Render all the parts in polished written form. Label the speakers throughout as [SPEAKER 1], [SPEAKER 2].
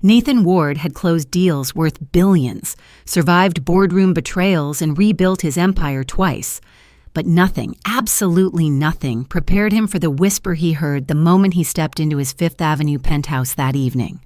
[SPEAKER 1] Nathan Ward had closed deals worth billions, survived boardroom betrayals, and rebuilt his empire twice. But nothing, absolutely nothing, prepared him for the whisper he heard the moment he stepped into his Fifth Avenue penthouse that evening.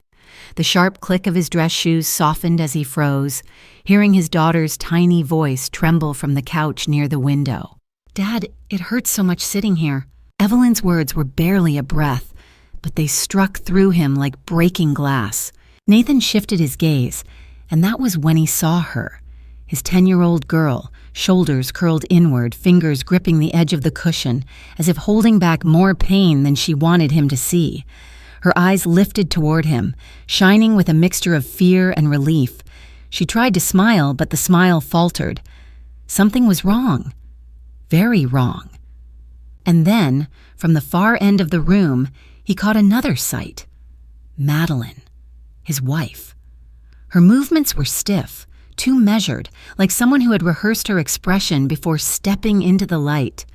[SPEAKER 1] The sharp click of his dress shoes softened as he froze, hearing his daughter's tiny voice tremble from the couch near the window. "Dad, it hurts so much sitting here." Evelyn's words were barely a breath, but they struck through him like breaking glass. Nathan shifted his gaze, and that was when he saw her. His 10-year-old girl, shoulders curled inward, fingers gripping the edge of the cushion, as if holding back more pain than she wanted him to see. Her eyes lifted toward him, shining with a mixture of fear and relief. She tried to smile, but the smile faltered. Something was wrong. Very wrong. And then, from the far end of the room, he caught another sight. Meline, his wife. Her movements were stiff, too measured, like someone who had rehearsed her expression before stepping into the light.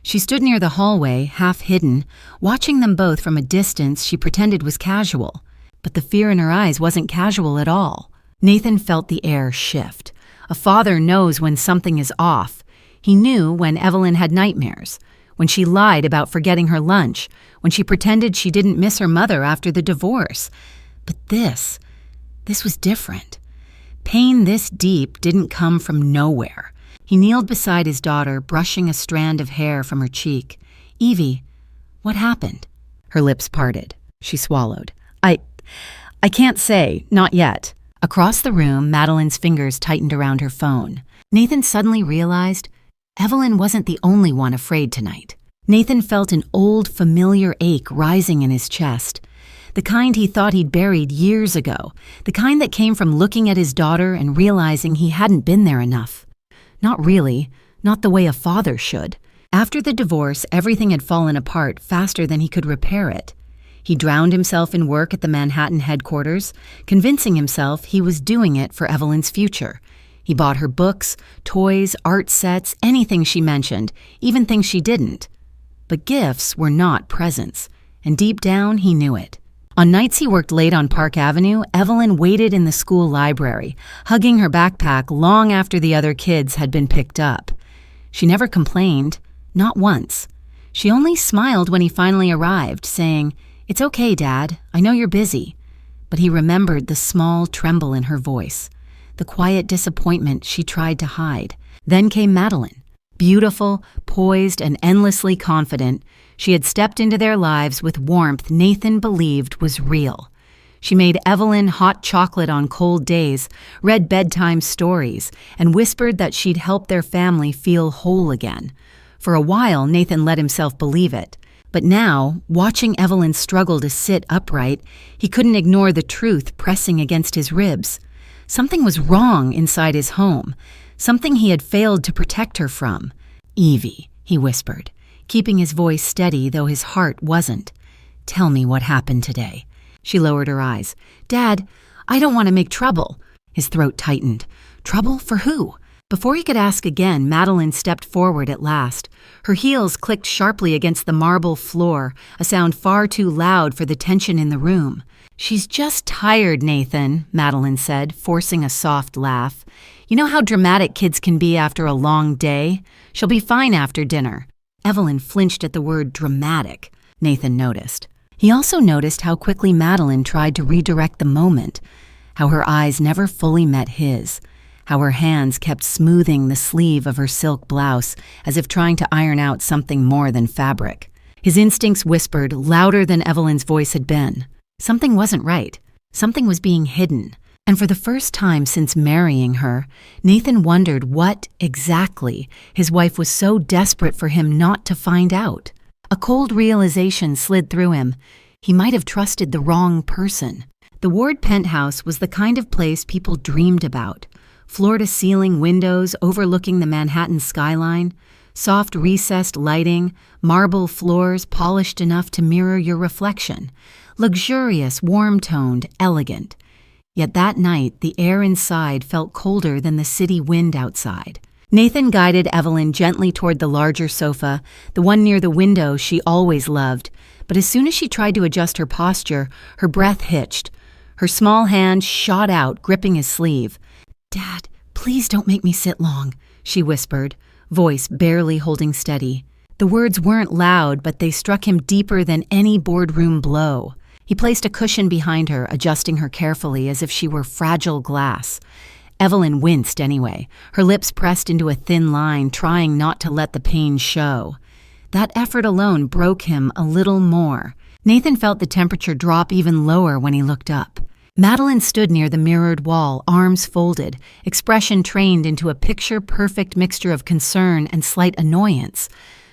[SPEAKER 1] She stood near the hallway, half hidden, watching them both from a distance she pretended was casual. But the fear in her eyes wasn't casual at all. Nathan felt the air shift. A father knows when something is off. He knew when Evelyn had nightmares, when she lied about forgetting her lunch, when she pretended she didn't miss her mother after the divorce. But this was different. Pain this deep didn't come from nowhere. He kneeled beside his daughter, brushing a strand of hair from her cheek. "Evie, what happened?" Her lips parted. She swallowed. I can't say, not yet." Across the room, Madeline's fingers tightened around her phone. Nathan suddenly realized Evelyn wasn't the only one afraid tonight. Nathan felt an old, familiar ache rising in his chest. The kind he thought he'd buried years ago. The kind that came from looking at his daughter and realizing he hadn't been there enough. Not really. Not the way a father should. After the divorce, everything had fallen apart faster than he could repair it. He drowned himself in work at the Manhattan headquarters, convincing himself he was doing it for Evelyn's future. He bought her books, toys, art sets, anything she mentioned, even things she didn't. But gifts were not presents, and deep down he knew it. On nights he worked late on Park Avenue, Evelyn waited in the school library, hugging her backpack long after the other kids had been picked up. She never complained, not once. She only smiled when he finally arrived, saying, "It's okay, Dad. I know you're busy." But he remembered the small tremble in her voice, the quiet disappointment she tried to hide. Then came Meline. Beautiful, poised, and endlessly confident, she had stepped into their lives with warmth Nathan believed was real. She made Evelyn hot chocolate on cold days, read bedtime stories, and whispered that she'd help their family feel whole again. For a while, Nathan let himself believe it. But now, watching Evelyn struggle to sit upright, he couldn't ignore the truth pressing against his ribs. Something was wrong inside his home, something he had failed to protect her from. "Evie," he whispered, keeping his voice steady though his heart wasn't. "Tell me what happened today." She lowered her eyes. "Dad, I don't want to make trouble." His throat tightened. Trouble for who? Before he could ask again, Meline stepped forward at last. Her heels clicked sharply against the marble floor, a sound far too loud for the tension in the room. "She's just tired, Nathan," Meline said, forcing a soft laugh. "You know how dramatic kids can be after a long day? She'll be fine after dinner." Evelyn flinched at the word dramatic, Nathan noticed. He also noticed how quickly Meline tried to redirect the moment, how her eyes never fully met his, how her hands kept smoothing the sleeve of her silk blouse as if trying to iron out something more than fabric. His instincts whispered, louder than Evelyn's voice had been. Something wasn't right. Something was being hidden. And for the first time since marrying her, Nathan wondered what, exactly, his wife was so desperate for him not to find out. A cold realization slid through him. He might have trusted the wrong person. The Ward penthouse was the kind of place people dreamed about. Floor-to-ceiling windows overlooking the Manhattan skyline, soft recessed lighting, marble floors polished enough to mirror your reflection, luxurious, warm-toned, elegant. Yet that night, the air inside felt colder than the city wind outside. Nathan guided Evelyn gently toward the larger sofa, the one near the window she always loved, but as soon as she tried to adjust her posture, her breath hitched. Her small hand shot out, gripping his sleeve. "Dad, please don't make me sit long," she whispered, voice barely holding steady. The words weren't loud, but they struck him deeper than any boardroom blow. He placed a cushion behind her, adjusting her carefully as if she were fragile glass. Evelyn winced anyway, her lips pressed into a thin line, trying not to let the pain show. That effort alone broke him a little more. Nathan felt the temperature drop even lower when he looked up. Meline stood near the mirrored wall, arms folded, expression trained into a picture-perfect mixture of concern and slight annoyance.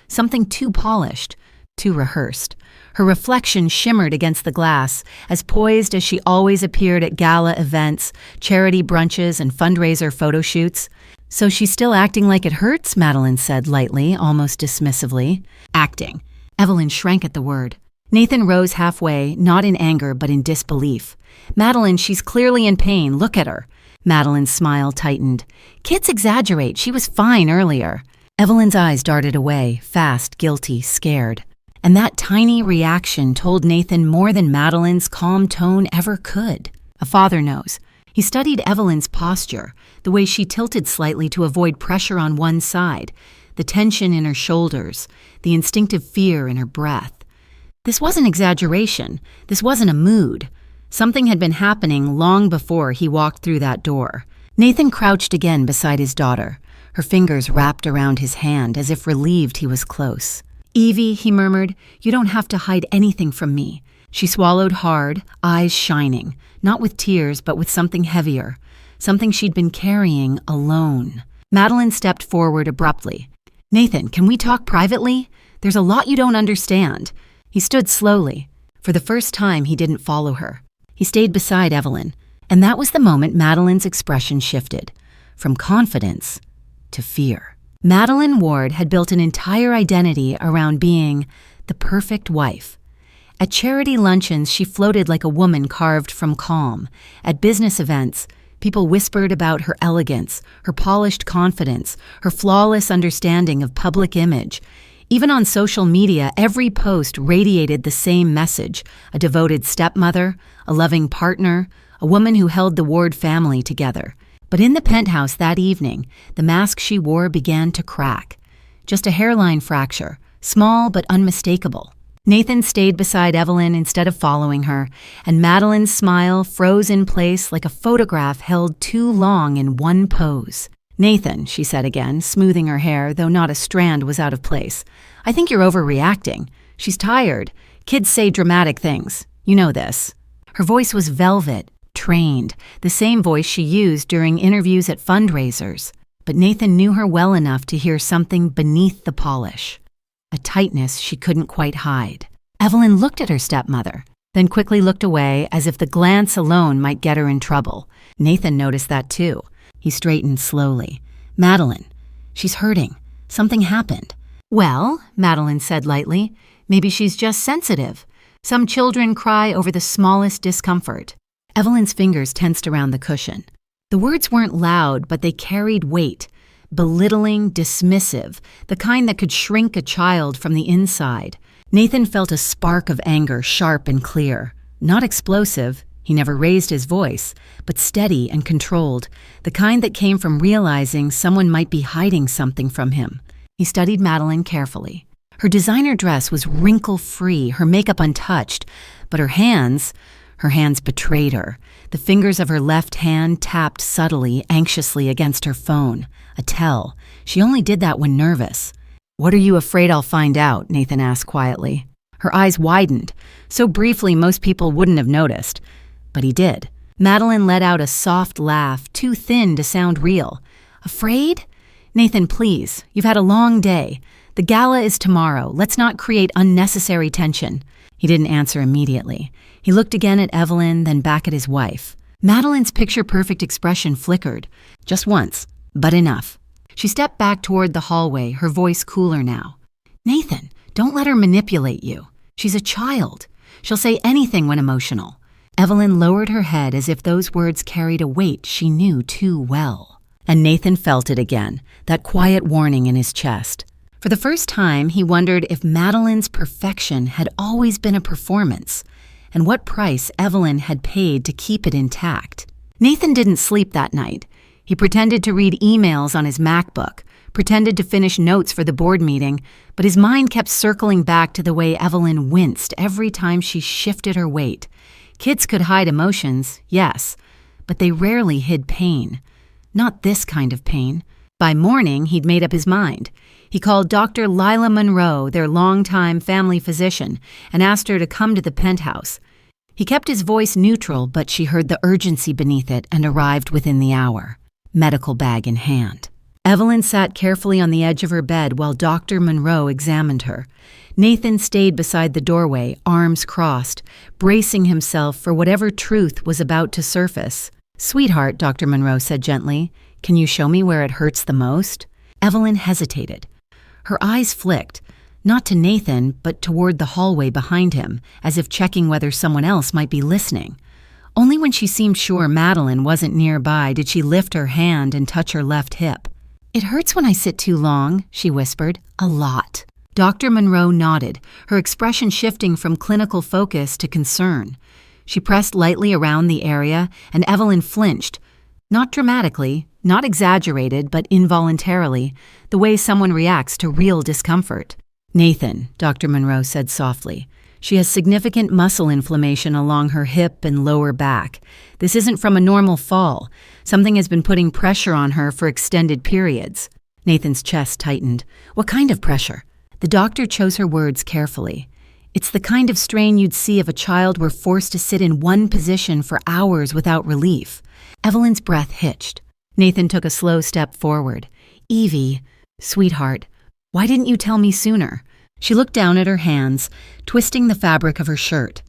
[SPEAKER 1] Something too polished, too rehearsed. Her reflection shimmered against the glass, as poised as she always appeared at gala events, charity brunches, and fundraiser photo shoots. "So she's still acting like it hurts?" Meline said lightly, almost dismissively. "Acting." Evelyn shrank at the word. Nathan rose halfway, not in anger but in disbelief. "Meline, she's clearly in pain. Look at her." Madeline's smile tightened. "Kids exaggerate. She was fine earlier." Evelyn's eyes darted away, fast, guilty, scared. And that tiny reaction told Nathan more than Madeline's calm tone ever could. A father knows. He studied Evelyn's posture, the way she tilted slightly to avoid pressure on one side, the tension in her shoulders, the instinctive fear in her breath. This wasn't exaggeration. This wasn't a mood. Something had been happening long before he walked through that door. Nathan crouched again beside his daughter, her fingers wrapped around his hand as if relieved he was close. "Evie," he murmured, "you don't have to hide anything from me." She swallowed hard, eyes shining, not with tears but with something heavier, something she'd been carrying alone. Meline stepped forward abruptly. "Nathan, can we talk privately? There's a lot you don't understand." He stood slowly. For the first time, he didn't follow her. He stayed beside Evelyn, and that was the moment Madeline's expression shifted, from confidence to fear. Meline Ward had built an entire identity around being the perfect wife. At charity luncheons, she floated like a woman carved from calm. At business events, people whispered about her elegance, her polished confidence, her flawless understanding of public image. Even on social media, every post radiated the same message: a devoted stepmother, a loving partner, a woman who held the Ward family together. But in the penthouse that evening, the mask she wore began to crack. Just a hairline fracture, small but unmistakable. Nathan stayed beside Evelyn instead of following her, and Madeline's smile froze in place like a photograph held too long in one pose. "Nathan," she said again, smoothing her hair, though not a strand was out of place, "I think you're overreacting. She's tired. Kids say dramatic things. You know this." Her voice was velvet, trained, the same voice she used during interviews at fundraisers. But Nathan knew her well enough to hear something beneath the polish, a tightness she couldn't quite hide. Evelyn looked at her stepmother, then quickly looked away as if the glance alone might get her in trouble. Nathan noticed that too. He straightened slowly. "Meline, she's hurting. Something happened." "Well," Meline said lightly, "maybe she's just sensitive. Some children cry over the smallest discomfort." Evelyn's fingers tensed around the cushion. The words weren't loud, but they carried weight. Belittling, dismissive, the kind that could shrink a child from the inside. Nathan felt a spark of anger, sharp and clear. Not explosive, he never raised his voice, but steady and controlled, the kind that came from realizing someone might be hiding something from him. He studied Meline carefully. Her designer dress was wrinkle-free, her makeup untouched, but her hands betrayed her. The fingers of her left hand tapped subtly, anxiously against her phone. A tell. She only did that when nervous. "What are you afraid I'll find out?" Nathan asked quietly. Her eyes widened, so briefly most people wouldn't have noticed. But he did. Meline let out a soft laugh, too thin to sound real. "Afraid? Nathan, please. You've had a long day. The gala is tomorrow. Let's not create unnecessary tension." He didn't answer immediately. He looked again at Evelyn, then back at his wife. Madeline's picture-perfect expression flickered. Just once, but enough. She stepped back toward the hallway, her voice cooler now. "Nathan, don't let her manipulate you. She's a child. She'll say anything when emotional." Evelyn lowered her head as if those words carried a weight she knew too well. And Nathan felt it again, that quiet warning in his chest. For the first time, he wondered if Madeline's perfection had always been a performance. and what price Evelyn had paid to keep it intact. Nathan didn't sleep that night. He pretended to read emails on his MacBook, pretended to finish notes for the board meeting, but his mind kept circling back to the way Evelyn winced every time she shifted her weight. Kids could hide emotions, yes, but they rarely hid pain. Not this kind of pain. By morning, he'd made up his mind. He called Dr. Lila Monroe, their longtime family physician, and asked her to come to the penthouse. He kept his voice neutral, but she heard the urgency beneath it and arrived within the hour, medical bag in hand. Evelyn sat carefully on the edge of her bed while Dr. Monroe examined her. Nathan stayed beside the doorway, arms crossed, bracing himself for whatever truth was about to surface. "Sweetheart," Dr. Monroe said gently, "can you show me where it hurts the most?" Evelyn hesitated. Her eyes flicked, not to Nathan, but toward the hallway behind him, as if checking whether someone else might be listening. Only when she seemed sure Meline wasn't nearby did she lift her hand and touch her left hip. "It hurts when I sit too long," she whispered. "A lot." Dr. Monroe nodded, her expression shifting from clinical focus to concern. She pressed lightly around the area, and Evelyn flinched. Not dramatically, not exaggerated, but involuntarily, the way someone reacts to real discomfort. "Nathan," Dr. Monroe said softly, "she has significant muscle inflammation along her hip and lower back. This isn't from a normal fall. Something has been putting pressure on her for extended periods." Nathan's chest tightened. "What kind of pressure?" The doctor chose her words carefully. "It's the kind of strain you'd see if a child were forced to sit in one position for hours without relief." Evelyn's breath hitched. Nathan took a slow step forward. "Evie, sweetheart, why didn't you tell me sooner?" She looked down at her hands, twisting the fabric of her shirt.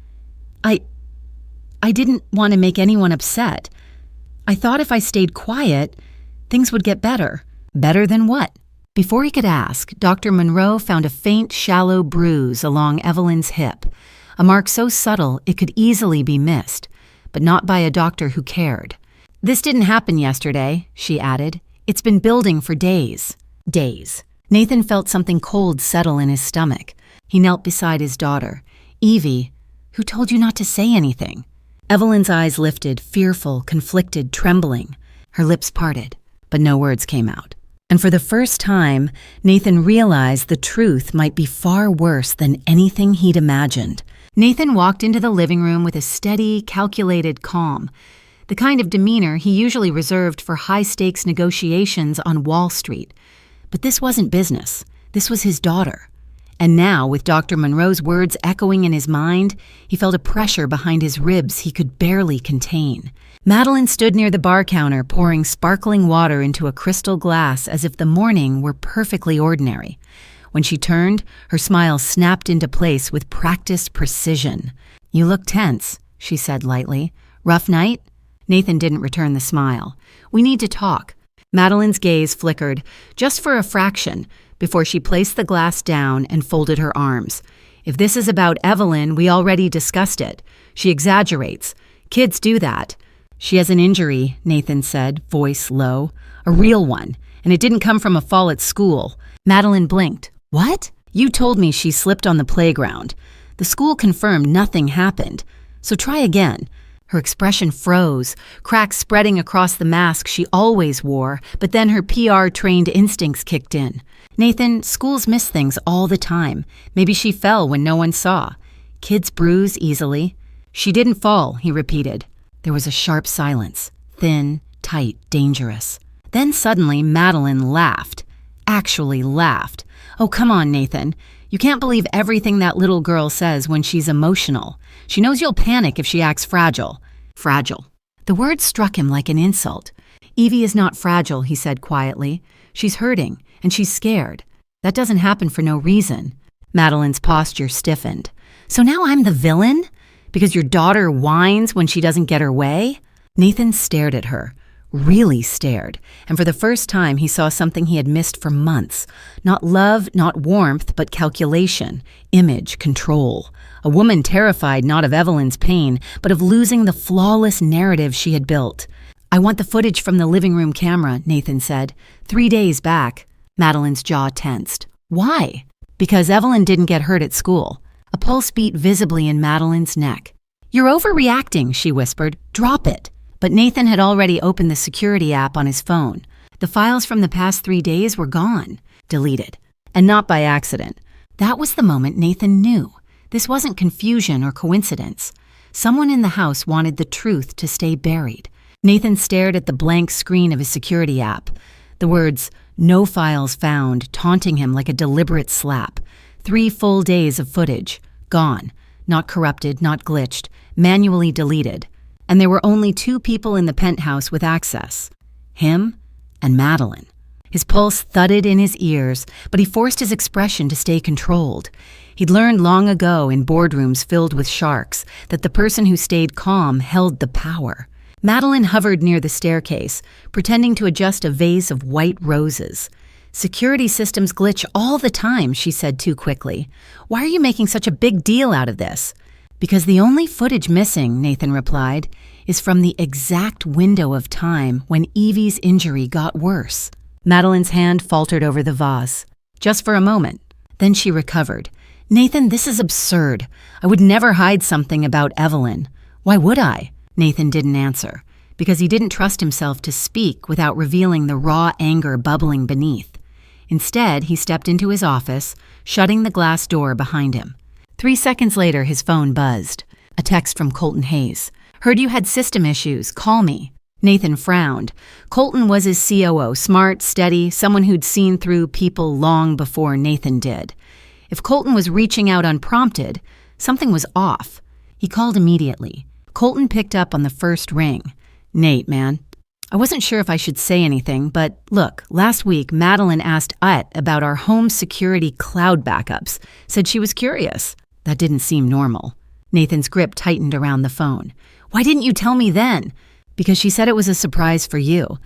[SPEAKER 1] I didn't want to make anyone upset. I thought if I stayed quiet, things would get better." "Better than what?" Before he could ask, Dr. Monroe found a faint, shallow bruise along Evelyn's hip, a mark so subtle it could easily be missed, but not by a doctor who cared. "This didn't happen yesterday," she added. "It's been building for days." Days. Nathan felt something cold settle in his stomach. He knelt beside his daughter. "Evie, who told you not to say anything?" Evelyn's eyes lifted, fearful, conflicted, trembling. Her lips parted, but no words came out. And for the first time, Nathan realized the truth might be far worse than anything he'd imagined. Nathan walked into the living room with a steady, calculated calm, the kind of demeanor he usually reserved for high-stakes negotiations on Wall Street. But this wasn't business. This was his daughter. And now, with Dr. Monroe's words echoing in his mind, he felt a pressure behind his ribs he could barely contain. Meline stood near the bar counter, pouring sparkling water into a crystal glass as if the morning were perfectly ordinary. When she turned, her smile snapped into place with practiced precision. "You look tense," she said lightly. "Rough night?" Nathan didn't return the smile. "We need to talk." Meline's gaze flickered, just for a fraction, before she placed the glass down and folded her arms. "If this is about Evelyn, we already discussed it. She exaggerates. Kids do that." "She has an injury," Nathan said, voice low. "A real one, and it didn't come from a fall at school." Meline blinked. "What?" "You told me she slipped on the playground. The school confirmed nothing happened. So try again." Her expression froze, cracks spreading across the mask she always wore, but then her PR-trained instincts kicked in. "Nathan, schools miss things all the time. Maybe she fell when no one saw. Kids bruise easily." "She didn't fall," he repeated. There was a sharp silence, thin, tight, dangerous. Then suddenly Meline laughed. Actually laughed. "Oh, come on, Nathan. You can't believe everything that little girl says when she's emotional. She knows you'll panic if she acts fragile." Fragile. The word struck him like an insult. "Evie is not fragile," he said quietly. "She's hurting, and she's scared. That doesn't happen for no reason." Meline's posture stiffened. "So now I'm the villain? Because your daughter whines when she doesn't get her way?" Nathan stared at her. Really stared, and for the first time he saw something he had missed for months. Not love, not warmth, but calculation, image, control. A woman terrified not of Evelyn's pain, but of losing the flawless narrative she had built. "I want the footage from the living room camera," Nathan said. 3 days back. Meline's jaw tensed. "Why?" "Because Evelyn didn't get hurt at school." A pulse beat visibly in Meline's neck. "You're overreacting," she whispered. "Drop it." But Nathan had already opened the security app on his phone. The files from the past 3 days were gone, deleted. And not by accident. That was the moment Nathan knew. This wasn't confusion or coincidence. Someone in the house wanted the truth to stay buried. Nathan stared at the blank screen of his security app. The words, "No files found," taunting him like a deliberate slap. 3 full days of footage. Gone. Not corrupted, not glitched. Manually deleted. And there were only 2 people in the penthouse with access. Him and Meline. His pulse thudded in his ears, but he forced his expression to stay controlled. He'd learned long ago in boardrooms filled with sharks that the person who stayed calm held the power. Meline hovered near the staircase, pretending to adjust a vase of white roses. "Security systems glitch all the time," she said too quickly. "Why are you making such a big deal out of this?" "Because the only footage missing," Nathan replied, "is from the exact window of time when Evie's injury got worse." Madeline's hand faltered over the vase. Just for a moment. Then she recovered. "Nathan, this is absurd. I would never hide something about Evelyn." "Why would I?" Nathan didn't answer, because he didn't trust himself to speak without revealing the raw anger bubbling beneath. Instead, he stepped into his office, shutting the glass door behind him. 3 seconds later, his phone buzzed. A text from Colton Hayes. "Heard you had system issues. Call me." Nathan frowned. Colton was his COO, smart, steady, someone who'd seen through people long before Nathan did. If Colton was reaching out unprompted, something was off. He called immediately. Colton picked up on the first ring. "Nate, man. I wasn't sure if I should say anything, but look, last week Meline asked about our home security cloud backups, said she was curious." That didn't seem normal. Nathan's grip tightened around the phone. "Why didn't you tell me then?" "Because she said it was a surprise for you.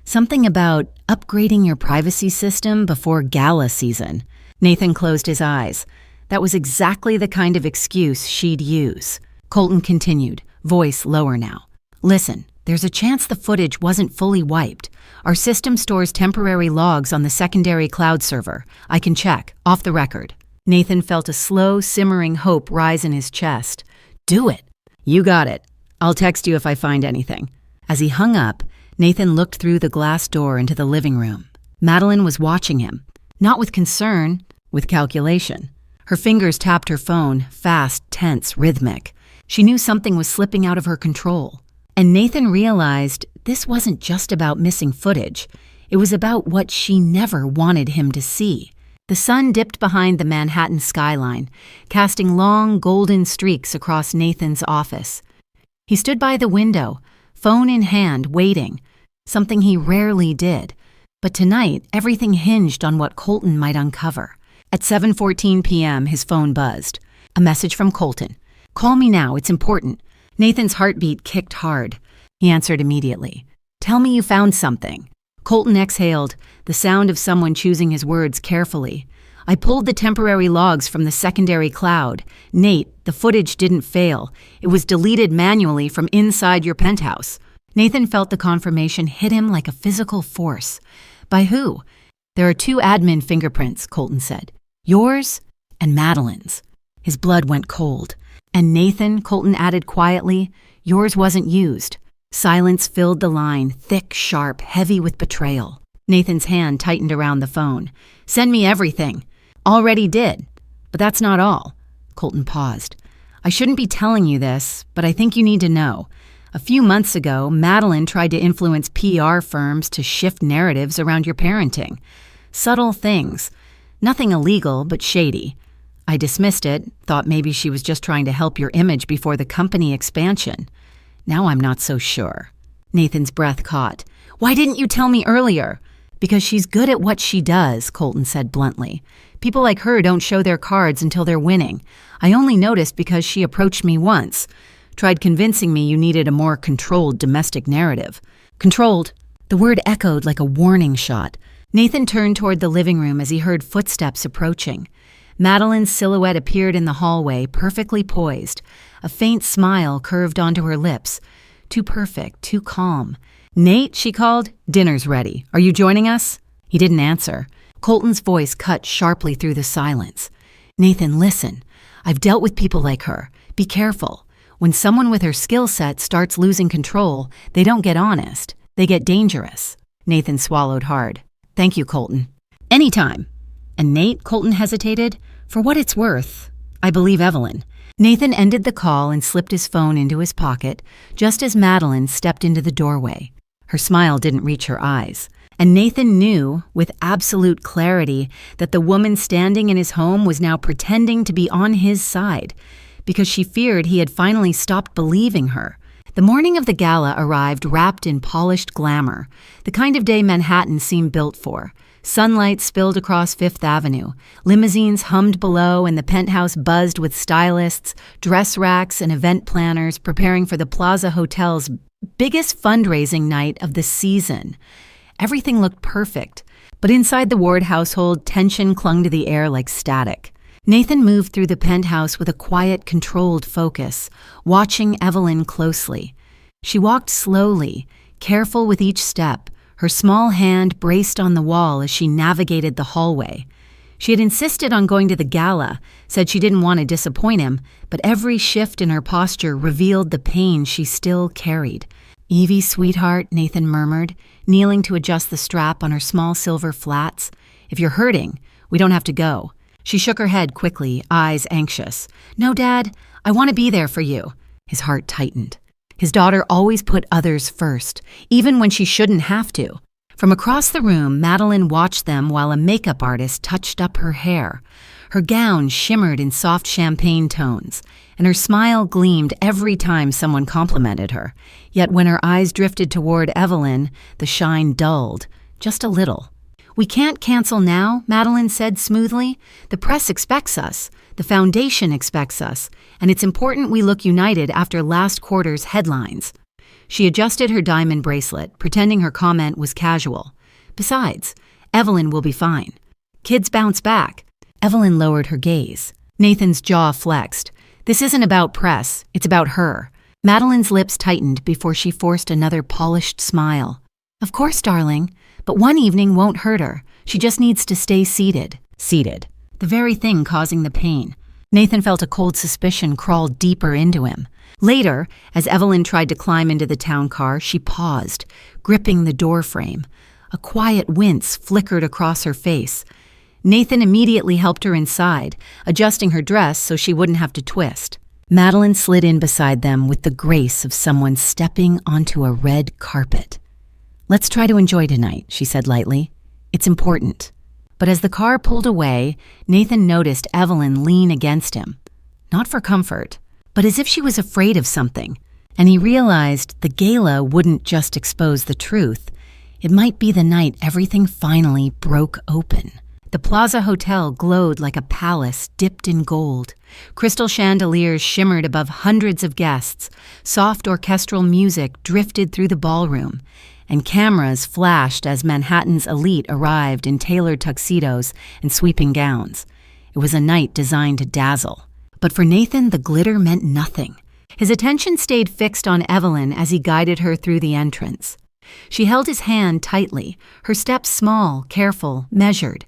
[SPEAKER 1] Something about upgrading your privacy system before gala season." Nathan closed his eyes. That was exactly the kind of excuse she'd use. Colton continued, voice lower now. "Listen, there's a chance the footage wasn't fully wiped. Our system stores temporary logs on the secondary cloud server. I can check, off the record." Nathan felt a slow, simmering hope rise in his chest. "Do it." "You got it. I'll text you if I find anything." As he hung up, Nathan looked through the glass door into the living room. Meline was watching him, not with concern, with calculation. Her fingers tapped her phone, fast, tense, rhythmic. She knew something was slipping out of her control. And Nathan realized this wasn't just about missing footage. It was about what she never wanted him to see. The sun dipped behind the Manhattan skyline, casting long, golden streaks across Nathan's office. He stood by the window, phone in hand, waiting, something he rarely did. But tonight, everything hinged on what Colton might uncover. At 7:14 p.m., his phone buzzed. A message from Colton. "Call me now, it's important." Nathan's heartbeat kicked hard. He answered immediately. "Tell me you found something." Colton exhaled, the sound of someone choosing his words carefully. "I pulled the temporary logs from the secondary cloud. Nate, the footage didn't fail. It was deleted manually from inside your penthouse." Nathan felt the confirmation hit him like a physical force. "By who?" "There are 2 admin fingerprints," Colton said. "Yours and Madeline's." His blood went cold. "And Nathan," Colton added quietly, "yours wasn't used." Silence filled the line, thick, sharp, heavy with betrayal. Nathan's hand tightened around the phone. "Send me everything." "Already did. But that's not all." Colton paused. "I shouldn't be telling you this, but I think you need to know. A few months ago, Meline tried to influence PR firms to shift narratives around your parenting. Subtle things. Nothing illegal, but shady. I dismissed it, thought maybe she was just trying to help your image before the company expansion. Now I'm not so sure." Nathan's breath caught. "Why didn't you tell me earlier?" "Because she's good at what she does," Colton said bluntly. "People like her don't show their cards until they're winning. I only noticed because she approached me once. Tried convincing me you needed a more controlled domestic narrative." "Controlled?" The word echoed like a warning shot. Nathan turned toward the living room as he heard footsteps approaching. Madeline's silhouette appeared in the hallway, perfectly poised. A faint smile curved onto her lips. Too perfect, too calm. "Nate," she called, "dinner's ready. Are you joining us?" He didn't answer. Colton's voice cut sharply through the silence. "Nathan, listen. I've dealt with people like her. Be careful. When someone with her skill set starts losing control, they don't get honest. They get dangerous. Nathan swallowed hard. Thank you, Colton. Anytime. And Nate, Colton hesitated. For what it's worth, I believe Evelyn. Nathan ended the call and slipped his phone into his pocket just as Meline stepped into the doorway. Her smile didn't reach her eyes. And Nathan knew, with absolute clarity, that the woman standing in his home was now pretending to be on his side, because she feared he had finally stopped believing her. The morning of the gala arrived wrapped in polished glamour, the kind of day Manhattan seemed built for. Sunlight spilled across Fifth Avenue. Limousines hummed below, and the penthouse buzzed with stylists, dress racks, and event planners preparing for the Plaza Hotel's biggest fundraising night of the season. Everything looked perfect, but inside the Ward household, tension clung to the air like static. Nathan moved through the penthouse with a quiet, controlled focus, watching Evelyn closely. She walked slowly, careful with each step, her small hand braced on the wall as she navigated the hallway. She had insisted on going to the gala, said she didn't want to disappoint him, but every shift in her posture revealed the pain she still carried. Evie, sweetheart, Nathan murmured, kneeling to adjust the strap on her small silver flats. If you're hurting, we don't have to go. She shook her head quickly, eyes anxious. No, Dad, I want to be there for you. His heart tightened. His daughter always put others first, even when she shouldn't have to. From across the room, Meline watched them while a makeup artist touched up her hair. Her gown shimmered in soft champagne tones, and her smile gleamed every time someone complimented her. Yet when her eyes drifted toward Evelyn, the shine dulled, just a little. We can't cancel now, Meline said smoothly. The press expects us. The foundation expects us. And it's important we look united after last quarter's headlines. She adjusted her diamond bracelet, pretending her comment was casual. Besides, Evelyn will be fine. Kids bounce back. Evelyn lowered her gaze. Nathan's jaw flexed. This isn't about press, it's about her. Medeline's lips tightened before she forced another polished smile. Of course, darling, but one evening won't hurt her. She just needs to stay seated. Seated. The very thing causing the pain. Nathan felt a cold suspicion crawl deeper into him. Later, as Evelyn tried to climb into the town car, she paused, gripping the doorframe. A quiet wince flickered across her face. Nathan immediately helped her inside, adjusting her dress so she wouldn't have to twist. Meline slid in beside them with the grace of someone stepping onto a red carpet. Let's try to enjoy tonight, she said lightly. It's important. But as the car pulled away, Nathan noticed Evelyn lean against him. Not for comfort, but as if she was afraid of something. And he realized the gala wouldn't just expose the truth. It might be the night everything finally broke open. The Plaza Hotel glowed like a palace dipped in gold. Crystal chandeliers shimmered above hundreds of guests. Soft orchestral music drifted through the ballroom, and cameras flashed as Manhattan's elite arrived in tailored tuxedos and sweeping gowns. It was a night designed to dazzle. But for Nathan, the glitter meant nothing. His attention stayed fixed on Evelyn as he guided her through the entrance. She held his hand tightly, her steps small, careful, measured.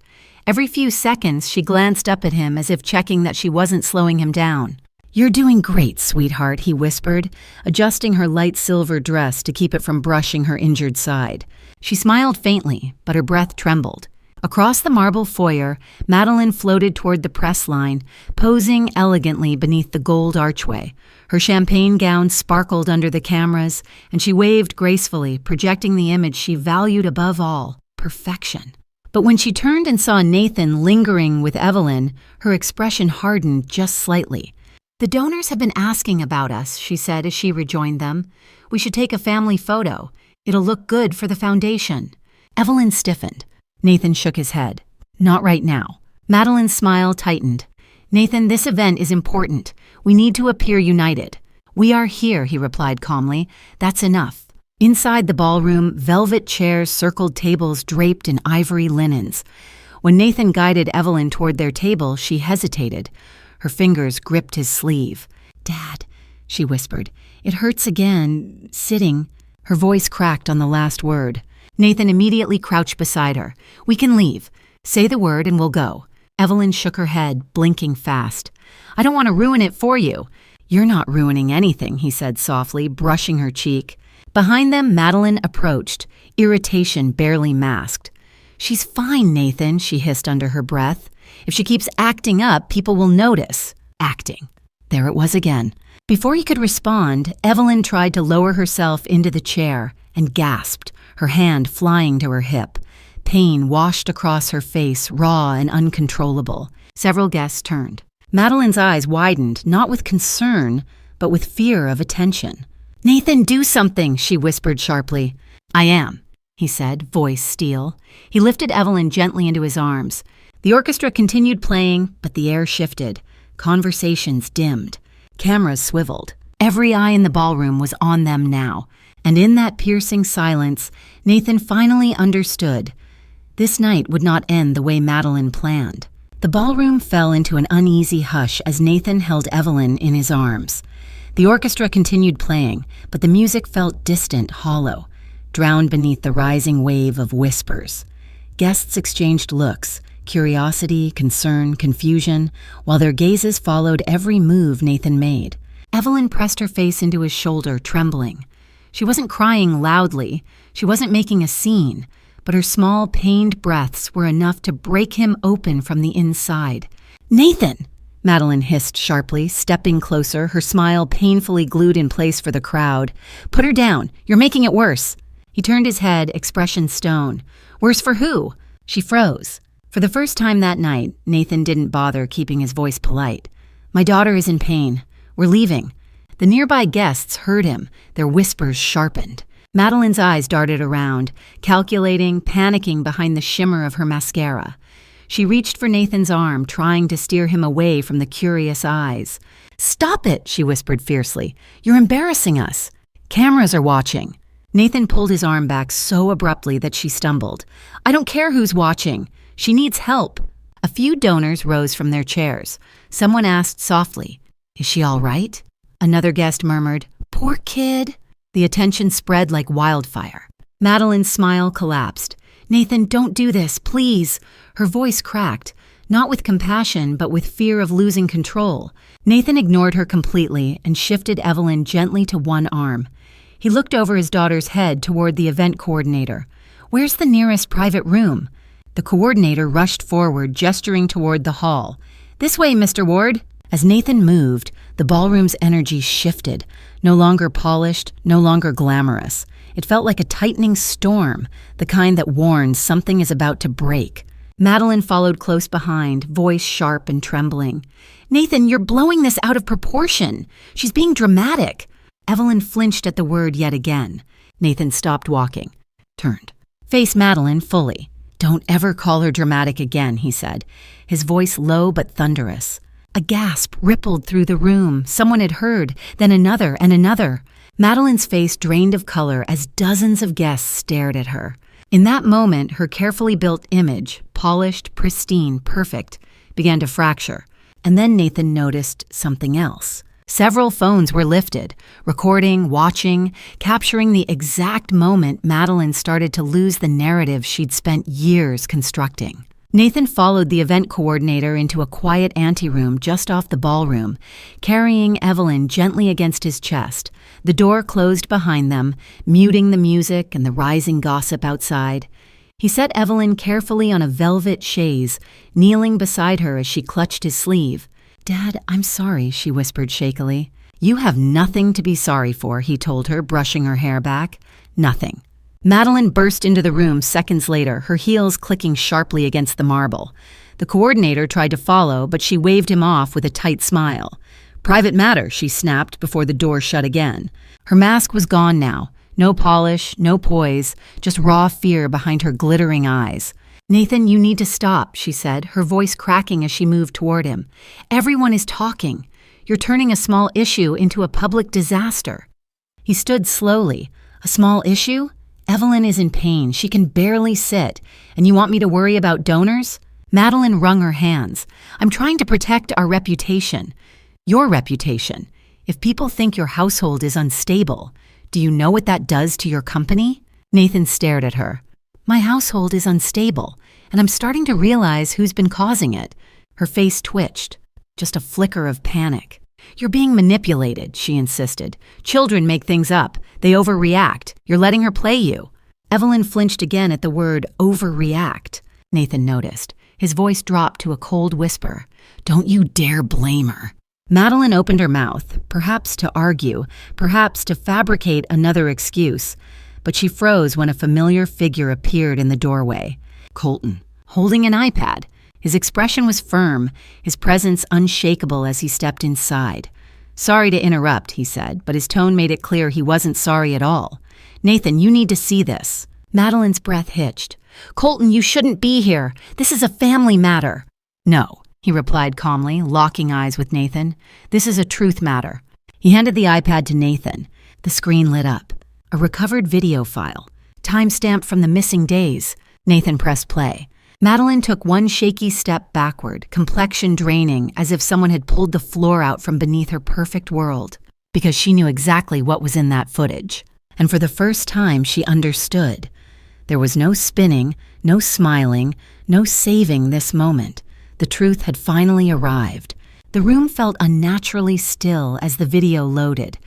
[SPEAKER 1] Every few seconds, she glanced up at him as if checking that she wasn't slowing him down. You're doing great, sweetheart, he whispered, adjusting her light silver dress to keep it from brushing her injured side. She smiled faintly, but her breath trembled. Across the marble foyer, Meline floated toward the press line, posing elegantly beneath the gold archway. Her champagne gown sparkled under the cameras, and she waved gracefully, projecting the image she valued above all, perfection. But when she turned and saw Nathan lingering with Evelyn, her expression hardened just slightly. The donors have been asking about us, she said as she rejoined them. We should take a family photo. It'll look good for the foundation. Evelyn stiffened. Nathan shook his head. Not right now. Medeline's smile tightened. Nathan, this event is important. We need to appear united. We are here, he replied calmly. That's enough. Inside the ballroom, velvet chairs circled tables draped in ivory linens. When Nathan guided Evelyn toward their table, she hesitated. Her fingers gripped his sleeve. Dad, she whispered, it hurts again, sitting. Her voice cracked on the last word. Nathan immediately crouched beside her. We can leave. Say the word and we'll go. Evelyn shook her head, blinking fast. I don't want to ruin it for you. "You're not ruining anything," he said softly, brushing her cheek. Behind them, Meline approached, irritation barely masked. "She's fine, Nathan," she hissed under her breath. "If she keeps acting up, people will notice." Acting. There it was again. Before he could respond, Evelyn tried to lower herself into the chair and gasped, her hand flying to her hip. Pain washed across her face, raw and uncontrollable. Several guests turned. Madeline's eyes widened, not with concern, but with fear of attention. "Nathan, do something," she whispered sharply. "I am," he said, voice steel. He lifted Evelyn gently into his arms. The orchestra continued playing, but the air shifted. Conversations dimmed. Cameras swiveled. Every eye in the ballroom was on them now. And in that piercing silence, Nathan finally understood. This night would not end the way Meline planned. The ballroom fell into an uneasy hush as Nathan held Evelyn in his arms. The orchestra continued playing, but the music felt distant, hollow, drowned beneath the rising wave of whispers. Guests exchanged looks, curiosity, concern, confusion, while their gazes followed every move Nathan made. Evelyn pressed her face into his shoulder, trembling. She wasn't crying loudly, she wasn't making a scene, but her small, pained breaths were enough to break him open from the inside. "Nathan!" Meline hissed sharply, stepping closer, her smile painfully glued in place for the crowd. "Put her down. You're making it worse." He turned his head, expression stone. "Worse for who?" She froze. For the first time that night, Nathan didn't bother keeping his voice polite. "My daughter is in pain. We're leaving." The nearby guests heard him, their whispers sharpened. Madeline's eyes darted around, calculating, panicking behind the shimmer of her mascara. She reached for Nathan's arm, trying to steer him away from the curious eyes. "Stop it," she whispered fiercely. "You're embarrassing us. Cameras are watching." Nathan pulled his arm back so abruptly that she stumbled. "I don't care who's watching. She needs help." A few donors rose from their chairs. Someone asked softly, "Is she all right?" Another guest murmured, "Poor kid." The attention spread like wildfire. Madeline's smile collapsed. "Nathan, don't do this, please." Her voice cracked, not with compassion, but with fear of losing control. Nathan ignored her completely and shifted Evelyn gently to one arm. He looked over his daughter's head toward the event coordinator. "Where's the nearest private room?" The coordinator rushed forward, gesturing toward the hall. "This way, Mr. Ward." As Nathan moved, the ballroom's energy shifted, no longer polished, no longer glamorous. It felt like a tightening storm, the kind that warns something is about to break. Meline followed close behind, voice sharp and trembling. "Nathan, you're blowing this out of proportion. She's being dramatic." Evelyn flinched at the word yet again. Nathan stopped walking, turned. Faced Meline fully. "Don't ever call her dramatic again," he said, his voice low but thunderous. A gasp rippled through the room. Someone had heard, then another and another. Madeline's face drained of color as dozens of guests stared at her. In that moment, her carefully built image, polished, pristine, perfect, began to fracture. And then Nathan noticed something else. Several phones were lifted, recording, watching, capturing the exact moment Meline started to lose the narrative she'd spent years constructing. Nathan followed the event coordinator into a quiet anteroom just off the ballroom, carrying Evelyn gently against his chest. The door closed behind them, muting the music and the rising gossip outside. He set Evelyn carefully on a velvet chaise, kneeling beside her as she clutched his sleeve. "Dad, I'm sorry," she whispered shakily. "You have nothing to be sorry for," he told her, brushing her hair back. "Nothing." Meline burst into the room seconds later, her heels clicking sharply against the marble. The coordinator tried to follow, but she waved him off with a tight smile. "Private matter," she snapped before the door shut again. Her mask was gone now. No polish, no poise, just raw fear behind her glittering eyes. "Nathan, you need to stop," she said, her voice cracking as she moved toward him. "Everyone is talking. You're turning a small issue into a public disaster." He stood slowly. "A small issue? Evelyn is in pain. She can barely sit. And you want me to worry about donors?" Meline wrung her hands. "I'm trying to protect our reputation. Your reputation. If people think your household is unstable, do you know what that does to your company?" Nathan stared at her. "My household is unstable, and I'm starting to realize who's been causing it." Her face twitched. Just a flicker of panic. "You're being manipulated," she insisted. "Children make things up. They overreact. You're letting her play you." Evelyn flinched again at the word overreact. Nathan noticed. His voice dropped to a cold whisper. "Don't you dare blame her." Meline opened her mouth, perhaps to argue, perhaps to fabricate another excuse, but she froze when a familiar figure appeared in the doorway. Colton, holding an iPad. His expression was firm, his presence unshakable as he stepped inside. "Sorry to interrupt," he said, but his tone made it clear he wasn't sorry at all. "Nathan, you need to see this." Madeline's breath hitched. "Colton, you shouldn't be here. This is a family matter." "No," he replied calmly, locking eyes with Nathan. "This is a truth matter." He handed the iPad to Nathan. The screen lit up. A recovered video file. Timestamped from the missing days. Nathan pressed play. Meline took one shaky step backward, complexion draining, as if someone had pulled the floor out from beneath her perfect world, because she knew exactly what was in that footage. And for the first time, she understood. There was no spinning, no smiling, no saving this moment. The truth had finally arrived. The room felt unnaturally still as the video loaded,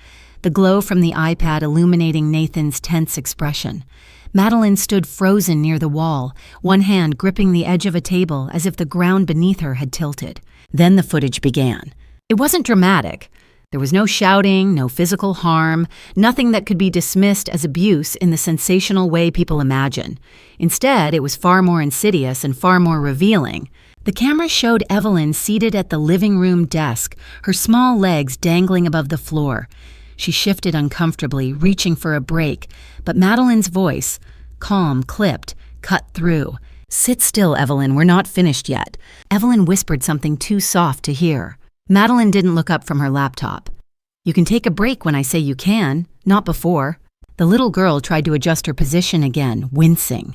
[SPEAKER 1] the glow from the iPad illuminating Nathan's tense expression. Meline stood frozen near the wall, one hand gripping the edge of a table as if the ground beneath her had tilted. Then the footage began. It wasn't dramatic. There was no shouting, no physical harm, nothing that could be dismissed as abuse in the sensational way people imagine. Instead, it was far more insidious and far more revealing. The camera showed Evelyn seated at the living room desk, her small legs dangling above the floor. She shifted uncomfortably, reaching for a break, but Madeline's voice, calm, clipped, cut through. "Sit still, Evelyn, we're not finished yet." Evelyn whispered something too soft to hear. Meline didn't look up from her laptop. "You can take a break when I say you can, not before." The little girl tried to adjust her position again, wincing.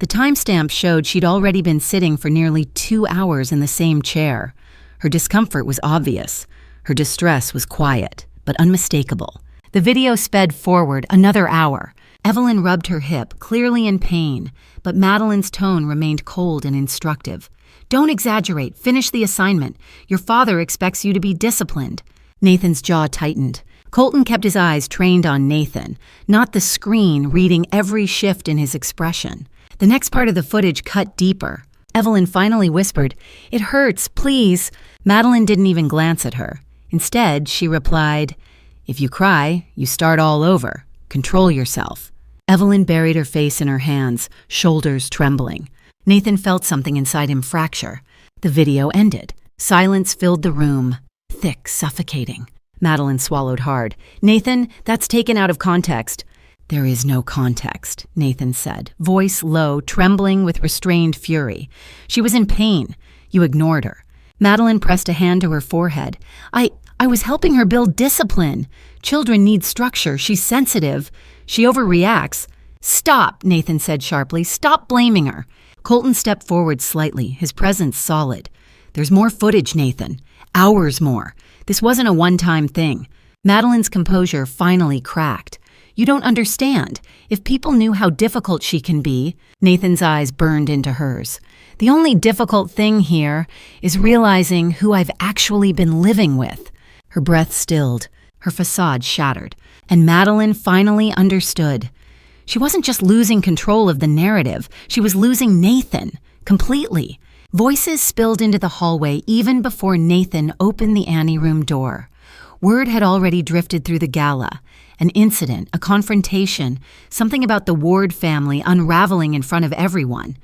[SPEAKER 1] The timestamp showed she'd already been sitting for nearly 2 hours in the same chair. Her discomfort was obvious. Her distress was quiet, but unmistakable. The video sped forward another hour. Evelyn rubbed her hip, clearly in pain, but Madeline's tone remained cold and instructive. "Don't exaggerate. Finish the assignment. Your father expects you to be disciplined." Nathan's jaw tightened. Colton kept his eyes trained on Nathan, not the screen, reading every shift in his expression. The next part of the footage cut deeper. Evelyn finally whispered, "It hurts, please." Meline didn't even glance at her. Instead, she replied, "If you cry, you start all over. Control yourself." Evelyn buried her face in her hands, shoulders trembling. Nathan felt something inside him fracture. The video ended. Silence filled the room, thick, suffocating. Meline swallowed hard. "Nathan, that's taken out of context." "There is no context," Nathan said, voice low, trembling with restrained fury. "She was in pain. You ignored her." Meline pressed a hand to her forehead. I was helping her build discipline. Children need structure. She's sensitive. She overreacts." "Stop," Nathan said sharply. "Stop blaming her." Colton stepped forward slightly, his presence solid. "There's more footage, Nathan. Hours more. This wasn't a one-time thing." Madeline's composure finally cracked. "You don't understand. If people knew how difficult she can be," Nathan's eyes burned into hers. "The only difficult thing here is realizing who I've actually been living with." Her breath stilled, her facade shattered, and Meline finally understood. She wasn't just losing control of the narrative, she was losing Nathan, completely. Voices spilled into the hallway even before Nathan opened the Annie room door. Word had already drifted through the gala. An incident, a confrontation, something about the Ward family unraveling in front of everyone.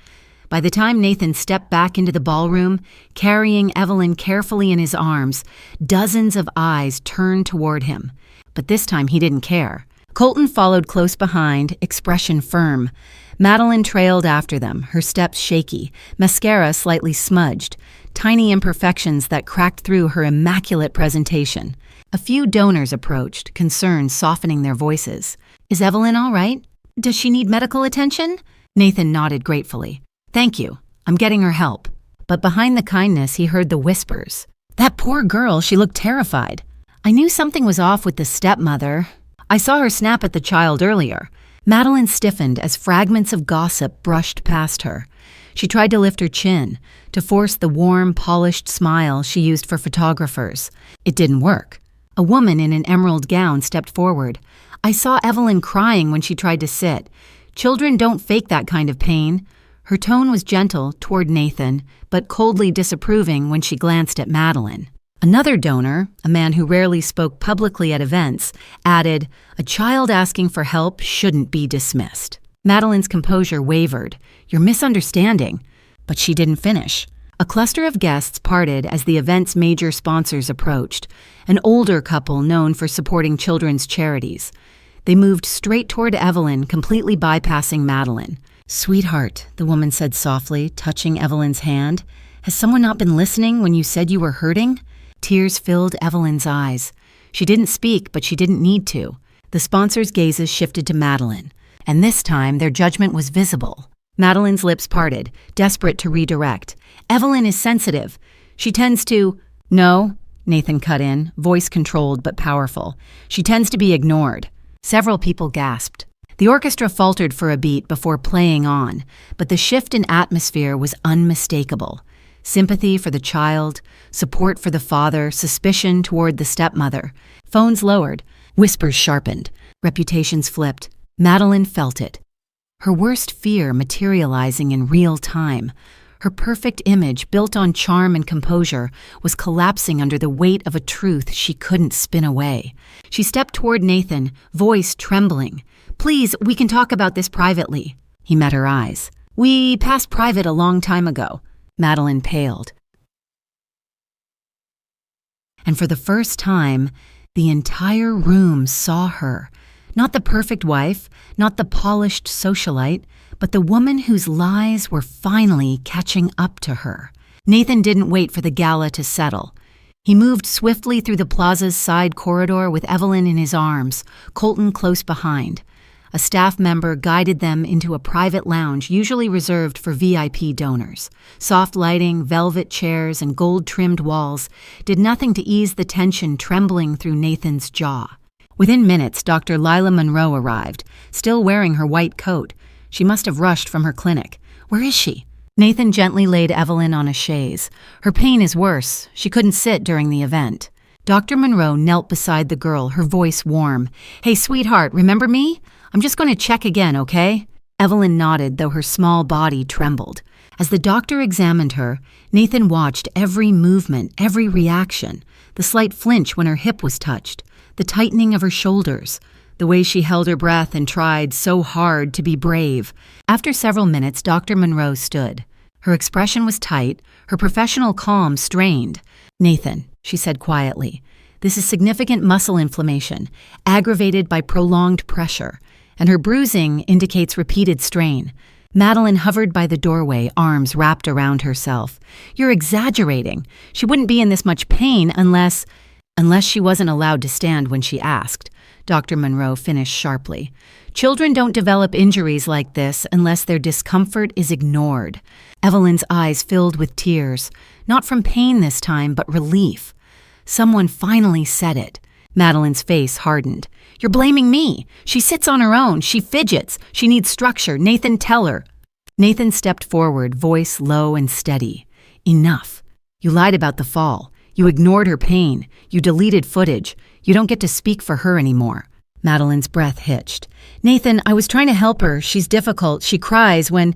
[SPEAKER 1] By the time Nathan stepped back into the ballroom, carrying Evelyn carefully in his arms, dozens of eyes turned toward him. But this time he didn't care. Colton followed close behind, expression firm. Meline trailed after them, her steps shaky, mascara slightly smudged, tiny imperfections that cracked through her immaculate presentation. A few donors approached, concern softening their voices. "Is Evelyn all right? Does she need medical attention?" Nathan nodded gratefully. "Thank you. I'm getting her help." But behind the kindness, he heard the whispers. "That poor girl, she looked terrified. I knew something was off with the stepmother. I saw her snap at the child earlier." Meline stiffened as fragments of gossip brushed past her. She tried to lift her chin, to force the warm, polished smile she used for photographers. It didn't work. A woman in an emerald gown stepped forward. I saw Evelyn crying when she tried to sit. Children don't fake that kind of pain. Her tone was gentle toward Nathan, but coldly disapproving when she glanced at Meline. Another donor, a man who rarely spoke publicly at events, added, "A child asking for help shouldn't be dismissed." Meline's composure wavered. "You're misunderstanding." But she didn't finish. A cluster of guests parted as the event's major sponsors approached, an older couple known for supporting children's charities. They moved straight toward Evelyn, completely bypassing Meline. "Sweetheart," the woman said softly, touching Evelyn's hand. "Has someone not been listening when you said you were hurting?" Tears filled Evelyn's eyes. She didn't speak, but she didn't need to. The sponsors' gazes shifted to Meline, and this time their judgment was visible. Meline's lips parted, desperate to redirect. "Evelyn is sensitive. She tends to—" "No," Nathan cut in, voice controlled but powerful. "She tends to be ignored." Several people gasped. The orchestra faltered for a beat before playing on, but the shift in atmosphere was unmistakable. Sympathy for the child, support for the father, suspicion toward the stepmother. Phones lowered, whispers sharpened, reputations flipped. Meline felt it. Her worst fear materializing in real time. Her perfect image, built on charm and composure, was collapsing under the weight of a truth she couldn't spin away. She stepped toward Nathan, voice trembling. "Please, we can talk about this privately." He met her eyes. "We passed private a long time ago." Meline paled. And for the first time, the entire room saw her. Not the perfect wife, not the polished socialite, but the woman whose lies were finally catching up to her. Nathan didn't wait for the gala to settle. He moved swiftly through the plaza's side corridor with Evelyn in his arms, Colton close behind. A staff member guided them into a private lounge usually reserved for VIP donors. Soft lighting, velvet chairs, and gold-trimmed walls did nothing to ease the tension trembling through Nathan's jaw. Within minutes, Dr. Lila Monroe arrived, still wearing her white coat. She must have rushed from her clinic. "Where is she?" Nathan gently laid Evelyn on a chaise. "Her pain is worse. She couldn't sit during the event." Dr. Monroe knelt beside the girl, her voice warm. "Hey, sweetheart, remember me? I'm just going to check again, okay?" Evelyn nodded, though her small body trembled. As the doctor examined her, Nathan watched every movement, every reaction. The slight flinch when her hip was touched, the tightening of her shoulders, the way she held her breath and tried so hard to be brave. After several minutes, Dr. Monroe stood. Her expression was tight, her professional calm strained. "Nathan," she said quietly, "this is significant muscle inflammation, aggravated by prolonged pressure, and her bruising indicates repeated strain." Meline hovered by the doorway, arms wrapped around herself. "You're exaggerating. She wouldn't be in this much pain unless she wasn't allowed to stand when she asked," Dr. Monroe finished sharply. "Children don't develop injuries like this unless their discomfort is ignored." Evelyn's eyes filled with tears, not from pain this time, but relief. Someone finally said it. Meline's face hardened. "You're blaming me. She sits on her own. She fidgets. She needs structure. Nathan, tell her." Nathan stepped forward, voice low and steady. "Enough. You lied about the fall. You ignored her pain. You deleted footage. You don't get to speak for her anymore." Meline's breath hitched. "Nathan, I was trying to help her. She's difficult. She cries when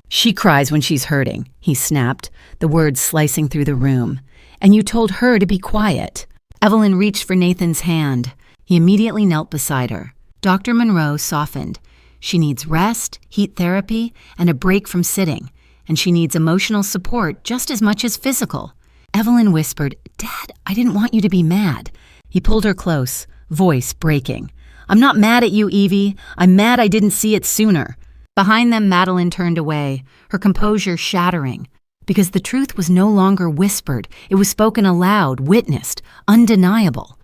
[SPEAKER 1] she's hurting," he snapped, the words slicing through the room. "And you told her to be quiet." Evelyn reached for Nathan's hand. He immediately knelt beside her. Dr. Monroe softened. "She needs rest, heat therapy, and a break from sitting. And she needs emotional support just as much as physical." Evelyn whispered, "Dad, I didn't want you to be mad." He pulled her close, voice breaking. "I'm not mad at you, Evie. I'm mad I didn't see it sooner." Behind them, Meline turned away, her composure shattering. Because the truth was no longer whispered, it was spoken aloud, witnessed, undeniable.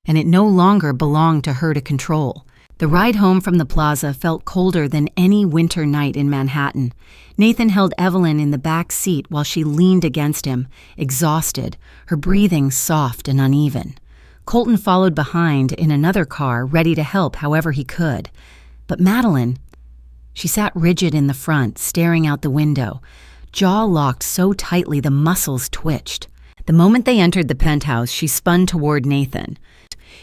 [SPEAKER 1] And it no longer belonged to her to control. The ride home from the plaza felt colder than any winter night in Manhattan. Nathan held Evelyn in the back seat while she leaned against him, exhausted, her breathing soft and uneven. Colton followed behind in another car, ready to help however he could. But Meline, she sat rigid in the front, staring out the window, jaw locked so tightly the muscles twitched. The moment they entered the penthouse, she spun toward Nathan.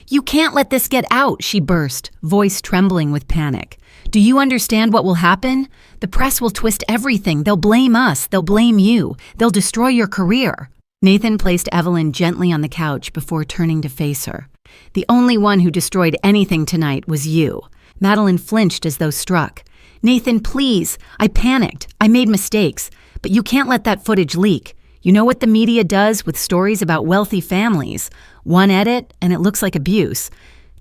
[SPEAKER 1] "You can't let this get out," she burst, voice trembling with panic. "Do you understand what will happen? The press will twist everything. They'll blame us. They'll blame you. They'll destroy your career." Nathan placed Evelyn gently on the couch before turning to face her. "The only one who destroyed anything tonight was you." Meline flinched as though struck. "Nathan, please. I panicked. I made mistakes. But you can't let that footage leak. You know what the media does with stories about wealthy families? One edit, and it looks like abuse.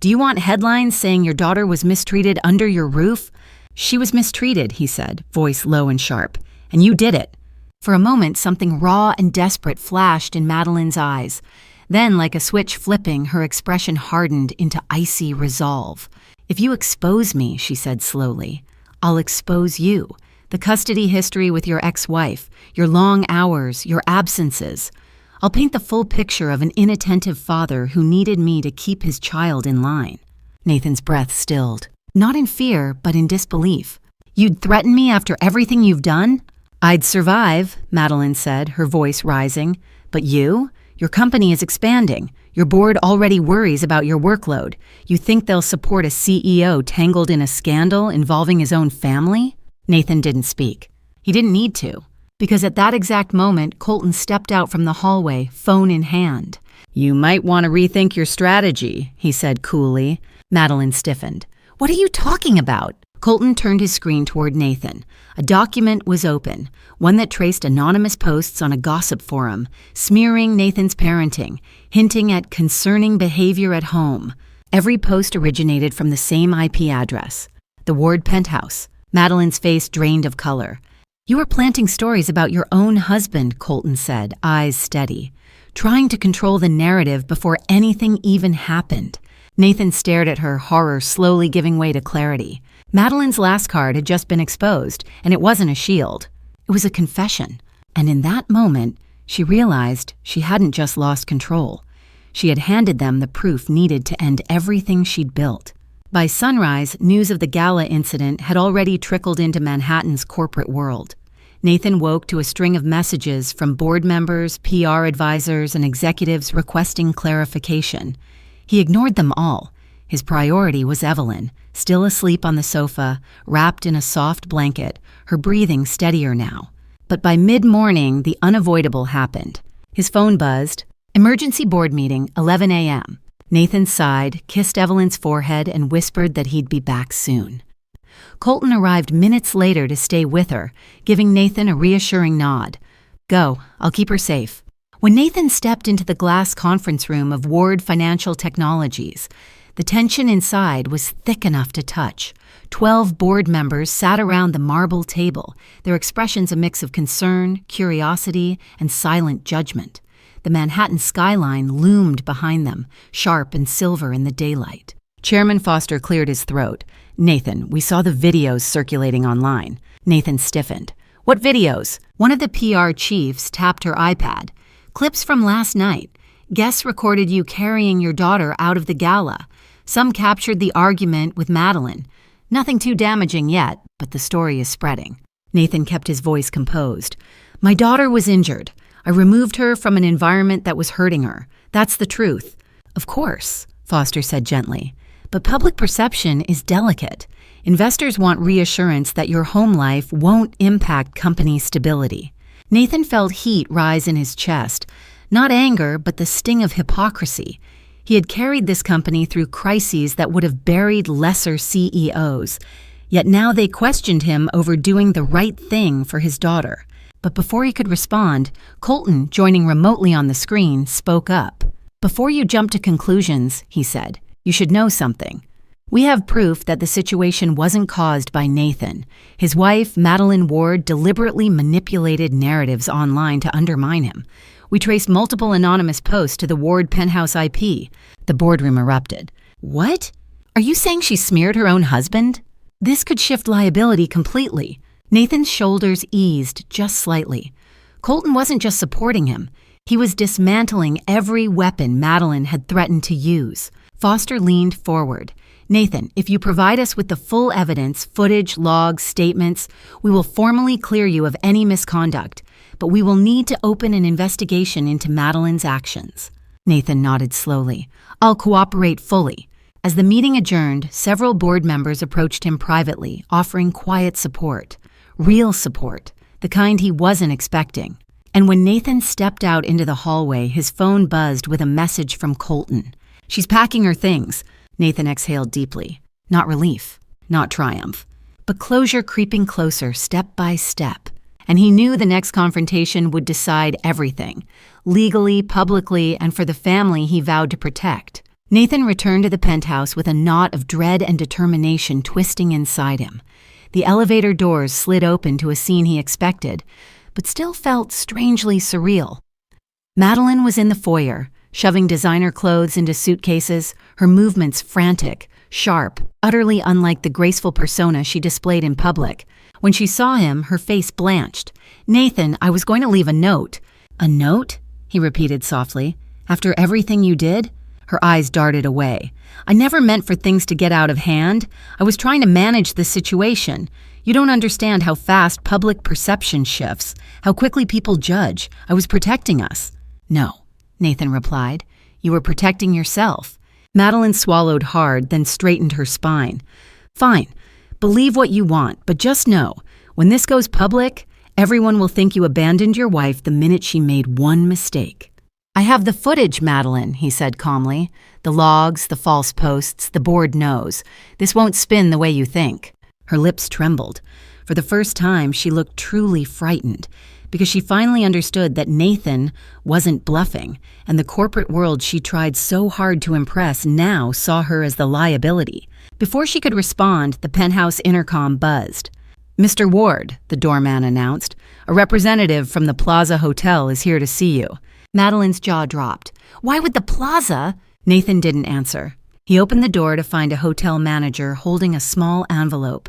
[SPEAKER 1] Do you want headlines saying your daughter was mistreated under your roof?" "She was mistreated," he said, voice low and sharp. "And you did it." For a moment, something raw and desperate flashed in Meline's eyes. Then, like a switch flipping, her expression hardened into icy resolve. "If you expose me," she said slowly, "I'll expose you. The custody history with your ex-wife, your long hours, your absences. I'll paint the full picture of an inattentive father who needed me to keep his child in line." Nathan's breath stilled, not in fear, but in disbelief. "You'd threaten me after everything you've done?" "I'd survive," Meline said, her voice rising. "But you? Your company is expanding. Your board already worries about your workload. You think they'll support a CEO tangled in a scandal involving his own family?" Nathan didn't speak. He didn't need to, because at that exact moment, Colton stepped out from the hallway, phone in hand. "You might want to rethink your strategy," he said coolly. Meline stiffened. "What are you talking about?" Colton turned his screen toward Nathan. A document was open, one that traced anonymous posts on a gossip forum, smearing Nathan's parenting, hinting at concerning behavior at home. Every post originated from the same IP address, the Ward penthouse. Meline's face drained of color. "You are planting stories about your own husband," Colton said, eyes steady, "trying to control the narrative before anything even happened." Nathan stared at her, horror slowly giving way to clarity. Meline's last card had just been exposed, and it wasn't a shield. It was a confession. And in that moment, she realized she hadn't just lost control. She had handed them the proof needed to end everything she'd built. By sunrise, news of the gala incident had already trickled into Manhattan's corporate world. Nathan woke to a string of messages from board members, PR advisors, and executives requesting clarification. He ignored them all. His priority was Evelyn, still asleep on the sofa, wrapped in a soft blanket, her breathing steadier now. But by mid-morning, the unavoidable happened. His phone buzzed. "Emergency board meeting, 11 a.m. Nathan sighed, kissed Evelyn's forehead, and whispered that he'd be back soon. Colton arrived minutes later to stay with her, giving Nathan a reassuring nod. "Go, I'll keep her safe." When Nathan stepped into the glass conference room of Ward Financial Technologies, the tension inside was thick enough to touch. 12 board members sat around the marble table, their expressions a mix of concern, curiosity, and silent judgment. The Manhattan skyline loomed behind them, sharp and silver in the daylight. Chairman Foster cleared his throat. "Nathan, we saw the videos circulating online." Nathan stiffened. "What videos?" One of the PR chiefs tapped her iPad. "Clips from last night. Guests recorded you carrying your daughter out of the gala. Some captured the argument with Meline. Nothing too damaging yet, but the story is spreading." Nathan kept his voice composed. "My daughter was injured. I removed her from an environment that was hurting her. That's the truth." "Of course," Foster said gently. "But public perception is delicate. Investors want reassurance that your home life won't impact company stability." Nathan felt heat rise in his chest. Not anger, but the sting of hypocrisy. He had carried this company through crises that would have buried lesser CEOs. Yet now they questioned him over doing the right thing for his daughter. But before he could respond, Colton, joining remotely on the screen, spoke up. "Before you jump to conclusions," he said, "you should know something. We have proof that the situation wasn't caused by Nathan. His wife, Meline Ward, deliberately manipulated narratives online to undermine him. We traced multiple anonymous posts to the Ward penthouse IP." The boardroom erupted. "What? Are you saying she smeared her own husband? This could shift liability completely." Nathan's shoulders eased just slightly. Colton wasn't just supporting him. He was dismantling every weapon Meline had threatened to use. Foster leaned forward. Nathan, if you provide us with the full evidence, footage, logs, statements, we will formally clear you of any misconduct, but we will need to open an investigation into Medeline's actions. Nathan nodded slowly. I'll cooperate fully. As the meeting adjourned, several board members approached him privately, offering quiet support. Real support, the kind he wasn't expecting. And when Nathan stepped out into the hallway, his phone buzzed with a message from Colton. She's packing her things. Nathan exhaled deeply. Not relief, not triumph, but closure creeping closer step by step. And he knew the next confrontation would decide everything, legally, publicly, and for the family he vowed to protect. Nathan returned to the penthouse with a knot of dread and determination twisting inside him. The elevator doors slid open to a scene he expected, but still felt strangely surreal. Meline was in the foyer, shoving designer clothes into suitcases, her movements frantic, sharp, utterly unlike the graceful persona she displayed in public. When she saw him, her face blanched. "Nathan, I was going to leave a note." "A note?" he repeated softly. "After everything you did?" Her eyes darted away. "I never meant for things to get out of hand. I was trying to manage the situation. You don't understand how fast public perception shifts, how quickly people judge. I was protecting us." "No," Nathan replied. "You were protecting yourself." Meline swallowed hard, then straightened her spine. "Fine. Believe what you want, but just know, when this goes public, everyone will think you abandoned your wife the minute she made one mistake." "I have the footage, Meline," he said calmly. "The logs, the false posts, the board knows. This won't spin the way you think." Her lips trembled. For the first time, she looked truly frightened, because she finally understood that Nathan wasn't bluffing, and the corporate world she tried so hard to impress now saw her as the liability. Before she could respond, the penthouse intercom buzzed. "Mr. Ward," the doorman announced, "a representative from the Plaza Hotel is here to see you." Medeline's jaw dropped. "Why would the Plaza?" Nathan didn't answer. He opened the door to find a hotel manager holding a small envelope.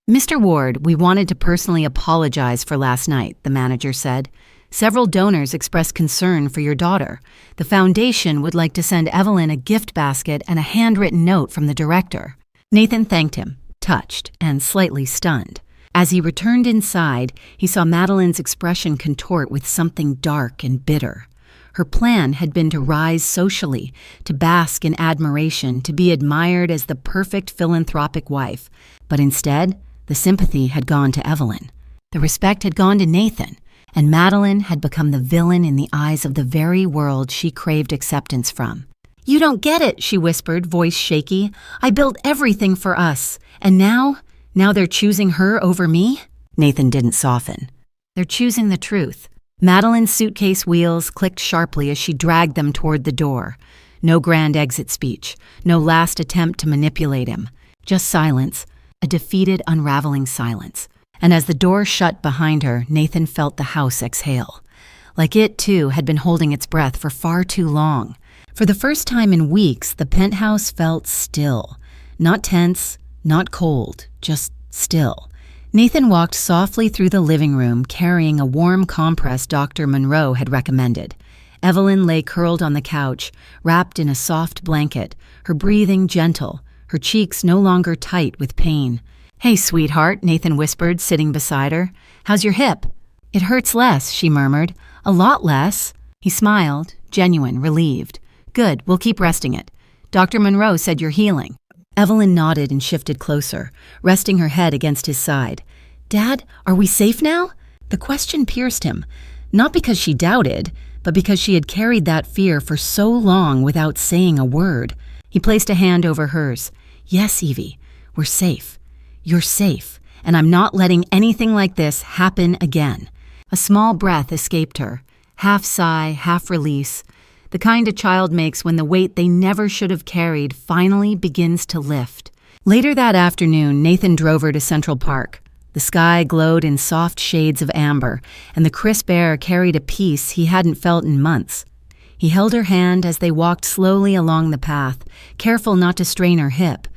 [SPEAKER 1] "Mr. Ward, we wanted to personally apologize for last night," the manager said. "Several donors expressed concern for your daughter. The foundation would like to send Evelyn a gift basket and a handwritten note from the director." Nathan thanked him, touched and slightly stunned. As he returned inside, he saw Medeline's expression contort with something dark and bitter. Her plan had been to rise socially, to bask in admiration, to be admired as the perfect philanthropic wife. But instead, the sympathy had gone to Evelyn. The respect had gone to Nathan, and Meline had become the villain in the eyes of the very world she craved acceptance from. "You don't get it," she whispered, voice shaky. "I built everything for us, and now they're choosing her over me?" Nathan didn't soften. "They're choosing the truth." Medeline's suitcase wheels clicked sharply as she dragged them toward the door. No grand exit speech, no last attempt to manipulate him. Just silence, a defeated, unraveling silence. And as the door shut behind her, Nathan felt the house exhale. Like it, too, had been holding its breath for far too long. For the first time in weeks, the penthouse felt still. Not tense, not cold, just still. Nathan walked softly through the living room, carrying a warm compress Dr. Monroe had recommended. Evelyn lay curled on the couch, wrapped in a soft blanket, her breathing gentle, her cheeks no longer tight with pain. "Hey, sweetheart," Nathan whispered, sitting beside her. "How's your hip?" "It hurts less," she murmured. "A lot less." He smiled, genuine, relieved. "Good, we'll keep resting it. Dr. Monroe said you're healing." Evelyn nodded and shifted closer, resting her head against his side. "Dad, are we safe now?" The question pierced him, not because she doubted, but because she had carried that fear for so long without saying a word. He placed a hand over hers. "Yes, Evie, we're safe. You're safe, and I'm not letting anything like this happen again." A small breath escaped her, half sigh, half release, the kind a child makes when the weight they never should have carried finally begins to lift. Later that afternoon, Nathan drove her to Central Park. The sky glowed in soft shades of amber, and the crisp air carried a peace he hadn't felt in months. He held her hand as they walked slowly along the path, careful not to strain her hip.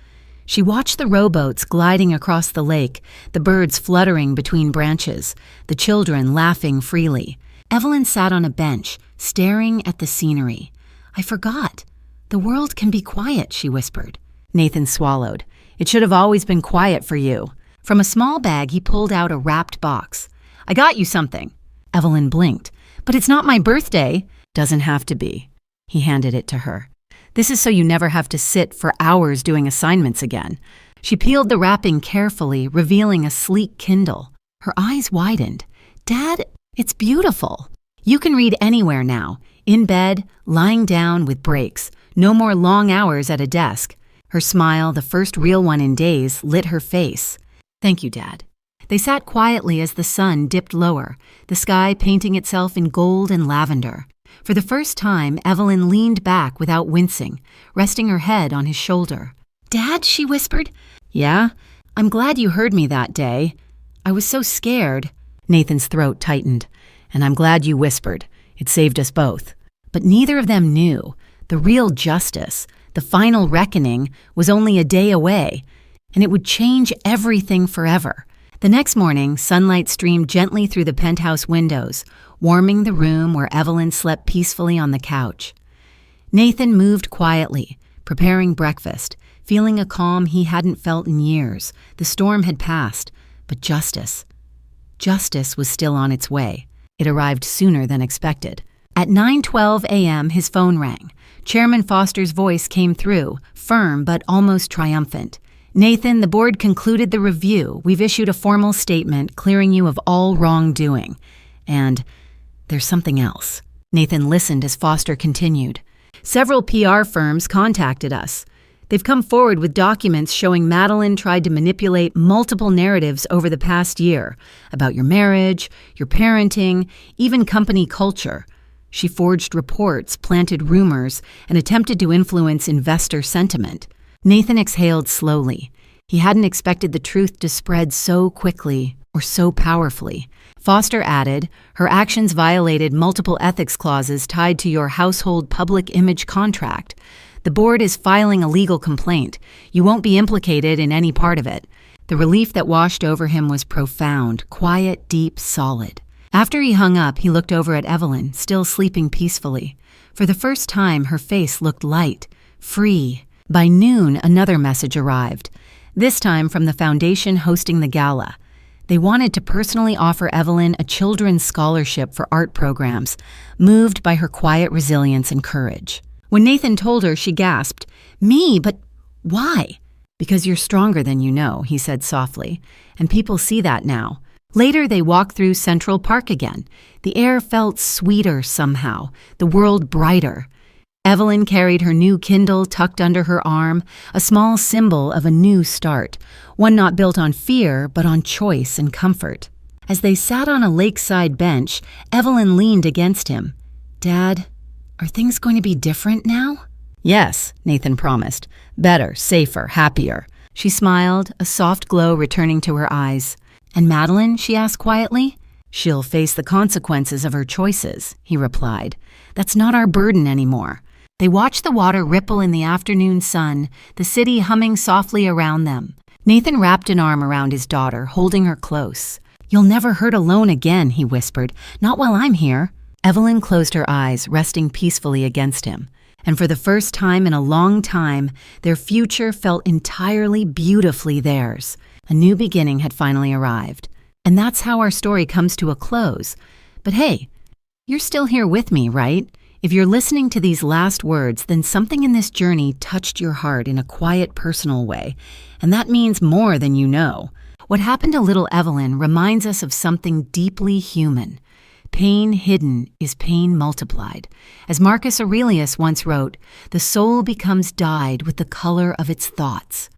[SPEAKER 1] She watched the rowboats gliding across the lake, the birds fluttering between branches, the children laughing freely. Evelyn sat on a bench, staring at the scenery. "I forgot. The world can be quiet," she whispered. Nathan swallowed. It should have always been quiet for you. From a small bag, he pulled out a wrapped box. I got you something. Evelyn blinked. But it's not my birthday. Doesn't have to be. He handed it to her. This is so you never have to sit for hours doing assignments again. She peeled the wrapping carefully, revealing a sleek Kindle. Her eyes widened. Dad, it's beautiful. You can read anywhere now. In bed, lying down with breaks. No more long hours at a desk. Her smile, the first real one in days, lit her face. Thank you, Dad. They sat quietly as the sun dipped lower, the sky painting itself in gold and lavender. For the first time, Evelyn leaned back without wincing, resting her head on his shoulder. Dad, she whispered. Yeah? I'm glad you heard me that day. I was so scared. Nathan's throat tightened. And I'm glad you whispered. It saved us both. But neither of them knew. The real justice, the final reckoning, was only a day away, and it would change everything forever. The next morning, sunlight streamed gently through the penthouse windows, warming the room where Evelyn slept peacefully on the couch. Nathan moved quietly, preparing breakfast, feeling a calm he hadn't felt in years. The storm had passed, but justice was still on its way. It arrived sooner than expected. At 9:12 a.m., his phone rang. Chairman Foster's voice came through, firm but almost triumphant. Nathan, the board concluded the review. We've issued a formal statement clearing you of all wrongdoing. And there's something else. Nathan listened as Foster continued. Several PR firms contacted us. They've come forward with documents showing Meline tried to manipulate multiple narratives over the past year about your marriage, your parenting, even company culture. She forged reports, planted rumors, and attempted to influence investor sentiment. Nathan exhaled slowly. He hadn't expected the truth to spread so quickly or so powerfully. Foster added, her actions violated multiple ethics clauses tied to your household public image contract. The board is filing a legal complaint. You won't be implicated in any part of it. The relief that washed over him was profound, quiet, deep, solid. After he hung up, he looked over at Evelyn, still sleeping peacefully. For the first time, her face looked light, free. By noon, another message arrived, this time from the foundation hosting the gala. They wanted to personally offer Evelyn a children's scholarship for art programs, moved by her quiet resilience and courage. When Nathan told her, she gasped, Me, but why? Because you're stronger than you know, he said softly, and people see that now. Later, they walked through Central Park again. The air felt sweeter somehow, the world brighter. Evelyn carried her new Kindle tucked under her arm, a small symbol of a new start, one not built on fear, but on choice and comfort. As they sat on a lakeside bench, Evelyn leaned against him. Dad, are things going to be different now? Yes, Nathan promised. Better, safer, happier. She smiled, a soft glow returning to her eyes. And Meline, she asked quietly. She'll face the consequences of her choices, he replied. That's not our burden anymore. They watched the water ripple in the afternoon sun, the city humming softly around them. Nathan wrapped an arm around his daughter, holding her close. You'll never hurt alone again, he whispered. Not while I'm here. Evelyn closed her eyes, resting peacefully against him. And for the first time in a long time, their future felt entirely beautifully theirs. A new beginning had finally arrived. And that's how our story comes to a close. But hey, you're still here with me, right? If you're listening to these last words, then something in this journey touched your heart in a quiet, personal way. And that means more than you know. What happened to little Evelyn reminds us of something deeply human. Pain hidden is pain multiplied. As Marcus Aurelius once wrote, the soul becomes dyed with the color of its thoughts.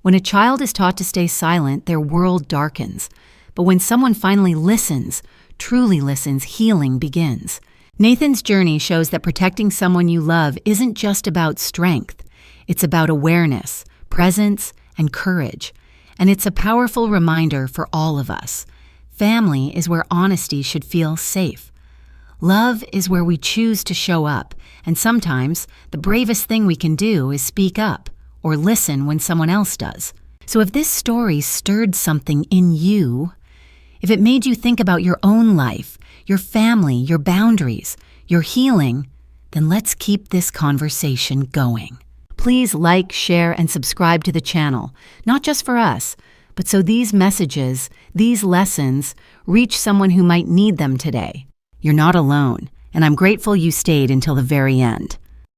[SPEAKER 1] When a child is taught to stay silent, their world darkens. But when someone finally listens, truly listens, healing begins. Nathan's journey shows that protecting someone you love isn't just about strength. It's about awareness, presence, and courage. And it's a powerful reminder for all of us. Family is where honesty should feel safe. Love is where we choose to show up, and sometimes the bravest thing we can do is speak up or listen when someone else does. So if this story stirred something in you, if it made you think about your own life, your family, your boundaries, your healing, then let's keep this conversation going. Please like, share, and subscribe to the channel, not just for us, but so these messages, these lessons, reach someone who might need them today. You're not alone, and I'm grateful you stayed until the very end.